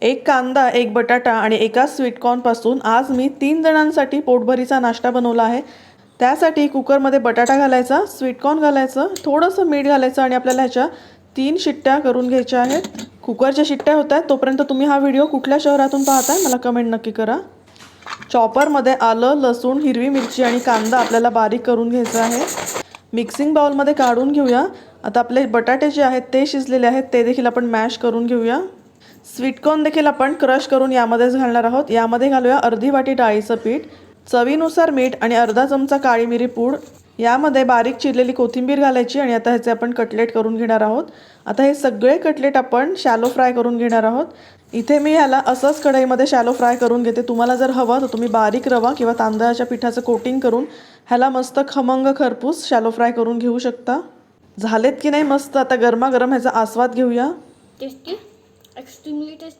एक कांदा, एक बटाटा आणि एका स्वीटकॉर्नपासून आज मी 3 जणांसाठी पोटभरीचा नाश्ता बनवला आहे. त्यासाठी कुकरमध्ये बटाटा घालायचा, स्वीटकॉर्न घालायचं, थोडंसं मीठ घालायचं आणि आपल्याला ह्याच्या 3 शिट्ट्या करून घ्यायच्या आहेत. कुकरच्या शिट्ट्या होत आहेत तोपर्यंत तुम्ही हा व्हिडिओ कुठल्या शहरातून पाहताय मला कमेंट नक्की करा. चॉपरमध्ये आलं, लसूण, हिरवी मिरची आणि कांदा आपल्याला बारीक करून घ्यायचा आहे. मिक्सिंग बाउलमध्ये काढून घेऊया. आता आपले बटाटे जे आहेत ते शिजलेले आहेत ते देखील आपण मॅश करून घेऊया. स्वीटकॉर्न देखील आपण क्रश करून यामध्येच घालणार आहोत. यामध्ये घालूया अर्धी वाटी डाळीचं पीठ, चवीनुसार मीठ आणि अर्धा चमचा काळी मिरी पूड. यामध्ये बारीक चिरलेली कोथिंबीर घालायची आणि आता ह्याचे आपण कटलेट करून घेणार आहोत. आता हे सगळे कटलेट आपण शॅलो फ्राय करून घेणार आहोत. इथे मी ह्याला असंच कढईमध्ये शॅलो फ्राय करून घेते. तुम्हाला जर हवं तर तुम्ही बारीक रवा किंवा तांदळाच्या पिठाचं कोटिंग करून ह्याला मस्त खमंग खरपूस शॅलो फ्राय करून घेऊ शकता. झालेत की नाही मस्त. आता गरमागरम ह्याचा आस्वाद घेऊया. Tasty, extremely tasty.